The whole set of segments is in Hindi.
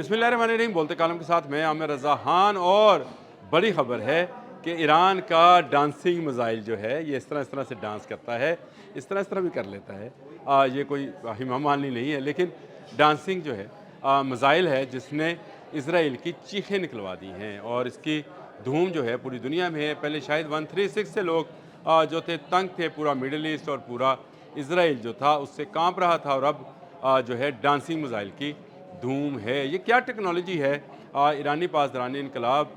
बिस्मिल्लाहिर्रहमानिर्रहीम। बोलते कालम के साथ मैं आमिर रज़ा खान। और बड़ी ख़बर है कि ईरान का डांसिंग मिसाइल जो है ये इस तरह से डांस करता है, इस तरह भी कर लेता है। ये कोई हिमा मालिनी नहीं है, लेकिन डांसिंग जो है मिसाइल है जिसने इसराइल की चीखें निकलवा दी हैं और इसकी धूम जो है पूरी दुनिया में है। पहले शायद 136 से लोग जो थे तंग थे, पूरा मिडल ईस्ट और पूरा इसराइल जो था उससे कांप रहा था। और अब जो है डांसिंग मिसाइल की धूम है। ये क्या टेक्नोलॉजी है? ईरानी पासदारान इनकलाब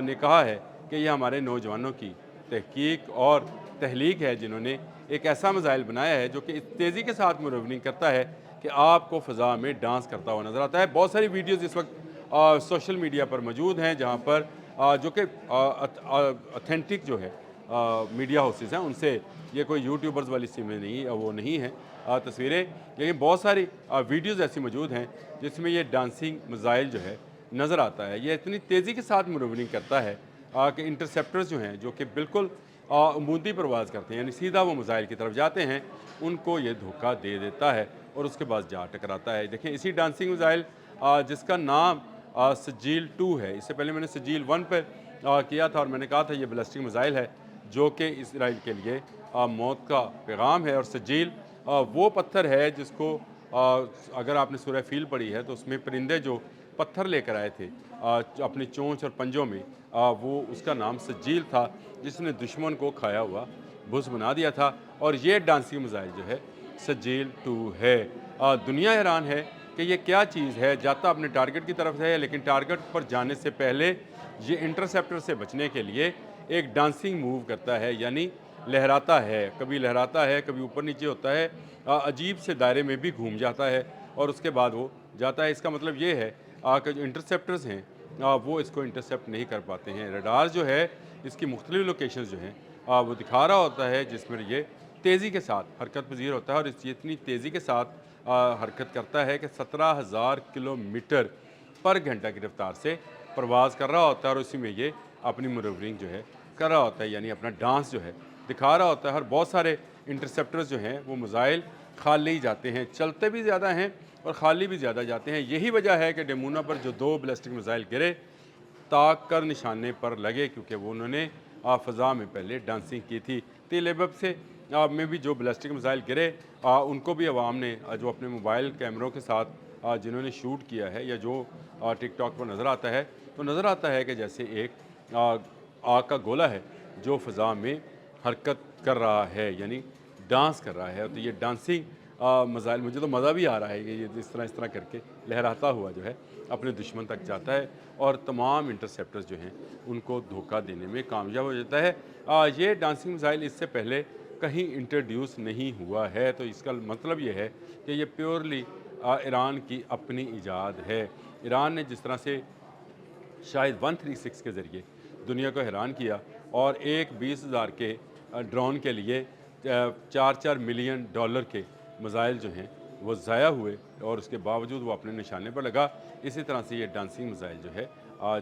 ने कहा है कि ये हमारे नौजवानों की तहकीक और तहलीक है, जिन्होंने एक ऐसा मिसाइल बनाया है जो कि इस तेज़ी के साथ मनूवरिंग करता है कि आपको फ़ज़ा में डांस करता हुआ नज़र आता है। बहुत सारी वीडियोज़ इस वक्त सोशल मीडिया पर मौजूद हैं, जहाँ पर जो कि ऑथेंटिक जो है मीडिया हाउसेस हैं उनसे, ये कोई यूट्यूबर्स वाली सीमें नहीं, वो नहीं है तस्वीरें, लेकिन बहुत सारी वीडियोज़ ऐसी मौजूद हैं जिसमें ये डांसिंग मिसाइल जो है नज़र आता है। ये इतनी तेज़ी के साथ मनूवरिंग करता है कि इंटरसेप्टर्स जो हैं, जो कि बिल्कुल अमूदी परवाज़ करते हैं, यानी सीधा वो मिसाइल की तरफ जाते हैं, उनको ये धोखा दे देता है और उसके बाद जा टकराता है। देखें, इसी डांसिंग मिसाइल जिसका नाम सजील 2 है, इससे पहले मैंने सजील 1 पर किया था और मैंने कहा था ये बैलिस्टिक मिसाइल है जो कि इसराइल के लिए मौत का पैगाम है। और सजील वो पत्थर है जिसको अगर आपने सूरह फील पढ़ी है तो उसमें परिंदे जो पत्थर लेकर आए थे अपनी चोंच और पंजों में, वो उसका नाम सजील था, जिसने दुश्मन को खाया हुआ भुस बना दिया था। और ये डांसिंग मिसाइल जो है सजील 2 है। दुनिया हैरान है कि ये क्या चीज़ है। जाता अपने टारगेट की तरफ है, लेकिन टारगेट पर जाने से पहले ये इंटरसेप्टर से बचने के लिए एक डांसिंग मूव करता है, यानी लहराता है। कभी लहराता है, कभी ऊपर नीचे होता है, अजीब से दायरे में भी घूम जाता है और उसके बाद वो जाता है। इसका मतलब ये है कि जो इंटरसेप्टर्स हैं वो इसको इंटरसेप्ट नहीं कर पाते हैं। रडार जो है इसकी मुख्तलिफ लोकेशन जो हैं वो दिखा रहा होता है, जिसमें ये तेज़ी के साथ हरकत पजीर होता है। और इस इतनी तेज़ी के साथ हरकत करता है कि 17,000 किलोमीटर पर घंटा की रफ्तार से प्रवास कर रहा होता है और उसी में ये अपनी मनूवरिंग जो है कर रहा होता है, यानी अपना डांस जो है दिखा रहा होता है। और बहुत सारे इंटरसेप्टर्स जो हैं वो मिसाइल खाली जाते हैं, चलते भी ज़्यादा हैं और खाली भी ज़्यादा जाते हैं। यही वजह है कि डेमूना पर जो 2 बैलिस्टिक मिसाइल गिरे ताक कर निशाने पर लगे, क्योंकि वो उन्होंने फ़ज़ा में पहले डांसिंग की थी। तेल एबब से में भी जो बैलिस्टिक मिसाइल गिरे उनको भी अवाम ने जो अपने मोबाइल कैमरों के साथ जिन्होंने शूट किया है, या जो टिकटॉक पर नज़र आता है, तो नज़र आता है कि जैसे एक आग का गोला है जो फ़ज़ा में हरकत कर रहा है, यानी डांस कर रहा है। तो ये डांसिंग मिसाइल, मुझे तो मज़ा भी आ रहा है कि ये इस तरह करके लहराता हुआ जो है अपने दुश्मन तक जाता है और तमाम इंटरसेप्टर्स जो हैं उनको धोखा देने में कामयाब हो जाता है। ये डांसिंग मिसाइल इससे पहले कहीं इंट्रोड्यूस नहीं हुआ है, तो इसका मतलब ये है कि ये प्योरली ईरान की अपनी ईजाद है। ईरान ने जिस तरह से शायद 136 के ज़रिए दुनिया को हैरान किया और एक 20,000 के ड्रोन के लिए 4-4 मिलियन डॉलर के मिसाइल जो हैं वो ज़ाया हुए और उसके बावजूद वो अपने निशाने पर लगा। इसी तरह से ये डांसिंग मिसाइल जो है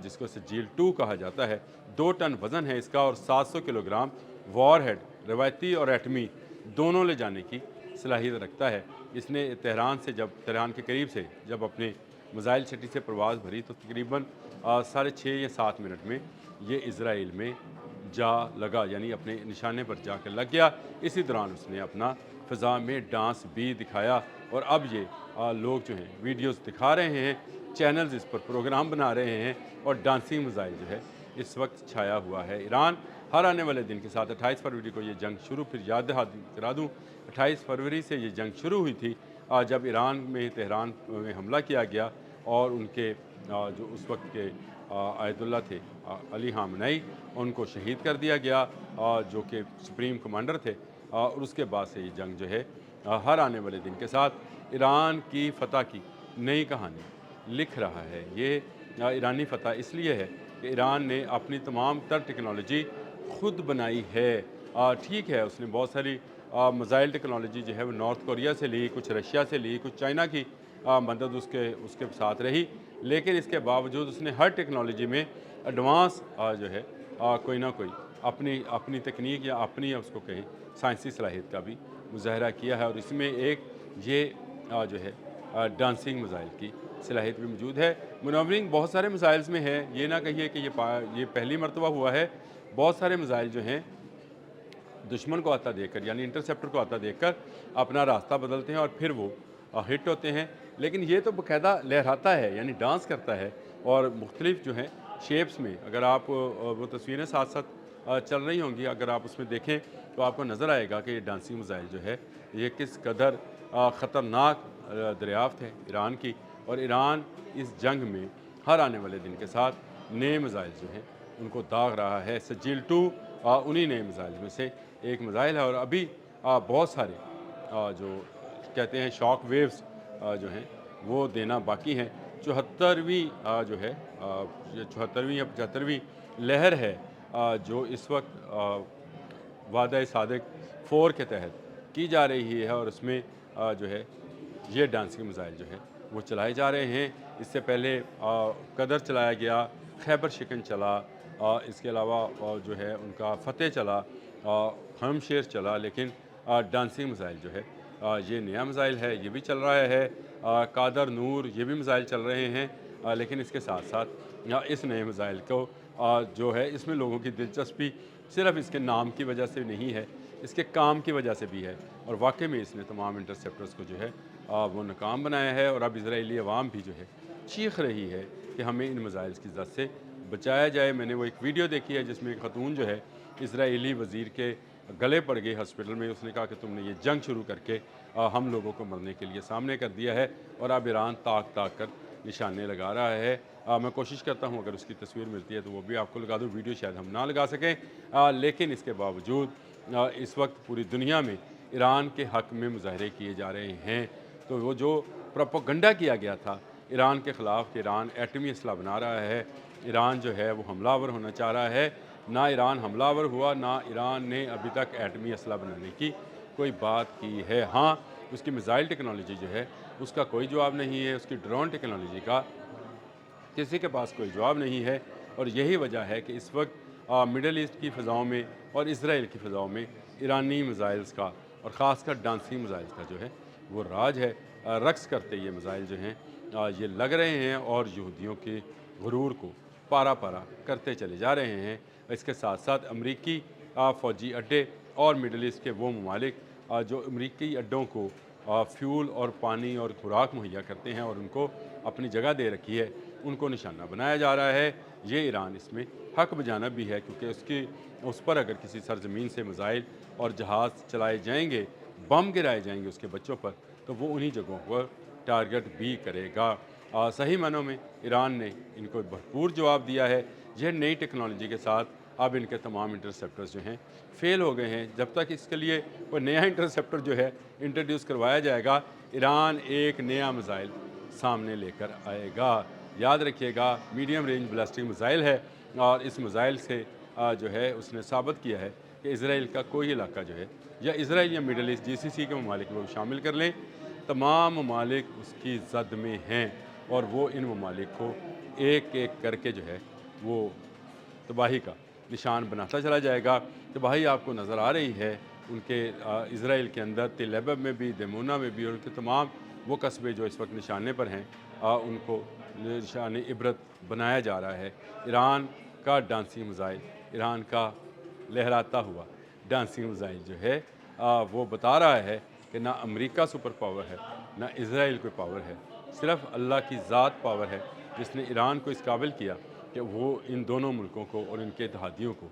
जिसको सजील 2 कहा जाता है, 2 टन वज़न है इसका और 700 किलोग्राम वॉरहेड, रवायती और एटमी दोनों ले जाने की सलाहियत रखता है। इसने तेहरान के करीब से जब अपने मिसाइल छठी से प्रवास भरी तो तकरीबन 6.5 या 7 मिनट में ये इसराइल में जा लगा, यानी अपने निशाने पर जाकर लग गया। इसी दौरान उसने अपना फ़ज़ा में डांस भी दिखाया और अब ये लोग जो हैं वीडियोस दिखा रहे हैं, चैनल्स इस पर प्रोग्राम बना रहे हैं और डांसिंग मिसाइल जो है इस वक्त छाया हुआ है। ईरान हर आने वाले दिन के साथ 28 फरवरी को ये जंग शुरू, फिर याद करा दूँ 28 फरवरी से ये जंग शुरू हुई थी जब ईरान में तेहरान में हमला किया गया और उनके जो उस वक्त के आयतुल्ला थे अली ख़ामेनी, उनको शहीद कर दिया गया जो कि सुप्रीम कमांडर थे। और उसके बाद से ये जंग जो है हर आने वाले दिन के साथ ईरान की फ़तह की नई कहानी लिख रहा है। ये ईरानी फ़तह इसलिए है कि ईरान ने अपनी तमाम तर टेक्नोलॉजी खुद बनाई है। ठीक है, उसने बहुत सारी मिसाइल टेक्नोलॉजी जो है वो नॉर्थ कोरिया से ली, कुछ रशिया से ली, कुछ चाइना की मदद उसके उसके साथ रही, लेकिन इसके बावजूद उसने हर टेक्नोलॉजी में एडवांस जो है कोई ना कोई अपनी अपनी तकनीक या अपनी उसको कहें साइंसी सलाहियत का भी मुजाहरा किया है। और इसमें एक ये जो है डांसिंग मिसाइल की सलाहियत भी मौजूद है। मनोवरिंग बहुत सारे मिसाइल्स में है, ये ना कहिए कि ये पहली मरतबा हुआ है। बहुत सारे मिसाइल जो हैं दुश्मन को आता देखकर, यानी इंटरसेप्टर को आता देखकर अपना रास्ता बदलते हैं और फिर वो हिट होते हैं। लेकिन ये तो बाकायदा लहराता है, यानी डांस करता है। और मुख्तलिफ जो हैं शेप्स में, अगर आप वो तस्वीरें साथ साथ चल रही होंगी, अगर आप उसमें देखें तो आपको नज़र आएगा कि ये डांसिंग मिसाइल जो है ये किस कदर ख़तरनाक दरियाफ्त है ईरान की। और ईरान इस जंग में हर आने वाले दिन के साथ नए मिसाइल जो हैं उनको दाग रहा है। सजील 2 उन्हीं नए मिसाइल में से एक मिसाइल है। और अभी बहुत सारे जो कहते हैं शॉक वेव्स जो हैं वो देना बाकी हैं। 74वीं जो है 74वीं या 75वीं लहर है जो इस वक्त वादा सादिक 4 के तहत की जा रही है। और उसमें जो है ये डांसिंग मिसाइल जो है वो चलाए जा रहे हैं। इससे पहले कदर चलाया गया, खैबर शिकन चला, इसके अलावा जो है उनका फ़तेह चला, हमशेर चला। लेकिन डांसिंग मिसाइल जो है ये नया मिसाइल है, ये भी चल रहा है। कादर नूर ये भी मिसाइल चल रहे हैं। लेकिन इसके साथ साथ इस नए मिसाइल को जो है इसमें लोगों की दिलचस्पी सिर्फ इसके नाम की वजह से नहीं है, इसके काम की वजह से भी है। और वाकई में इसने तमाम इंटरसेप्टर्स को जो है वो नाकाम बनाया है। और अब इजरायली अवाम भी जो है चीख रही है कि हमें इन मिसाइल्स की जद से बचाया जाए। मैंने वो एक वीडियो देखी है जिसमें एक खतून जो है इजरायली वज़ीर के गले पड़ गई हॉस्पिटल में। उसने कहा कि तुमने ये जंग शुरू करके हम लोगों को मरने के लिए सामने कर दिया है। और अब ईरान ताक ताक कर निशाने लगा रहा है। मैं कोशिश करता हूँ अगर उसकी तस्वीर मिलती है तो वो भी आपको लगा दूँ। वीडियो शायद हम ना लगा सकें, लेकिन इसके बावजूद इस वक्त पूरी दुनिया में ईरान के हक़ में मुजाहरे किए जा रहे हैं। तो वो जो प्रोपेगेंडा किया गया था ईरान के ख़िलाफ़ कि ईरान एटमी असला बना रहा है, ईरान जो है वो हमलावर होना चाह रहा है, ना ईरान हमलावर हुआ, ना ईरान ने अभी तक एटमी असला बनाने की कोई बात की है। हाँ, उसकी मिसाइल टेक्नोलॉजी जो है उसका कोई जवाब नहीं है, उसकी ड्रोन टेक्नोलॉजी का किसी के पास कोई जवाब नहीं है। और यही वजह है कि इस वक्त मिडल ईस्ट की फ़ज़ाओं में और इसराइल की फ़ज़ाओं में ईरानी मिसाइल्स का और ख़ासकर डांसिंग मिसाइल्स का जो है वो राज है। रक्स करते ये मिसाइल जो हैं ये लग रहे हैं और यहूदियों के गुरूर को पारा पारा करते चले जा रहे हैं। इसके साथ साथ अमरीकी फ़ौजी अड्डे और मिडल ईस्ट के वो ममालिक जो अमरीकी अड्डों को फ्यूल और पानी और खुराक मुहैया करते हैं और उनको अपनी जगह दे रखी है, उनको निशाना बनाया जा रहा है। ये ईरान इसमें हक बजानब भी है क्योंकि उस पर अगर किसी सरजमीन से मिसाइल और जहाज़ चलाए जाएंगे, बम गिराए जाएंगे उसके बच्चों पर, तो वो उन्हीं जगहों पर टारगेट भी करेगा। सही मानों में ईरान ने इनको भरपूर जवाब दिया है। यह नई टेक्नोलॉजी के साथ अब इनके तमाम इंटरसेप्टर्स जो हैं फ़ेल हो गए हैं। जब तक इसके लिए कोई नया इंटरसेप्टर जो है इंट्रोड्यूस करवाया जाएगा, ईरान एक नया मिसाइल सामने लेकर आएगा। याद रखिएगा, मीडियम रेंज बैलिस्टिक मिसाइल है और इस मिसाइल से जो है उसने साबित किया है कि इसराइल का कोई इलाका जो है या इसराइल या मिडल ईस्ट GCC के ममालिक लोग शामिल कर लें, तमाम ममालिक उसकी जद में हैं और वो इन ममालिक को एक एक करके जो है वो तबाही का निशान बनाता चला जाएगा। तबाही आपको नज़र आ रही है उनके इसराइल के अंदर तेल अवीव में भी, दमोना में भी, और उनके तमाम वो कस्बे जो इस वक्त निशाने पर हैं उनको निशान इबरत बनाया जा रहा है। ईरान का डांसिंग मिसाइल, ईरान का लहराता हुआ डांसिंग मिसाइल जो है वो बता रहा है कि ना अमेरिका सुपर पावर है, ना इसराइल कोई पावर है, सिर्फ अल्लाह की ज़ात पावर है जिसने ईरान को इस काबिल किया कि वो इन दोनों मुल्कों को और इनके इत्तेहादियों को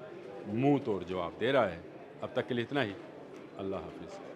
मुंह तोड़ जवाब दे रहा है। अब तक के लिए इतना ही। अल्लाह हाफिज़।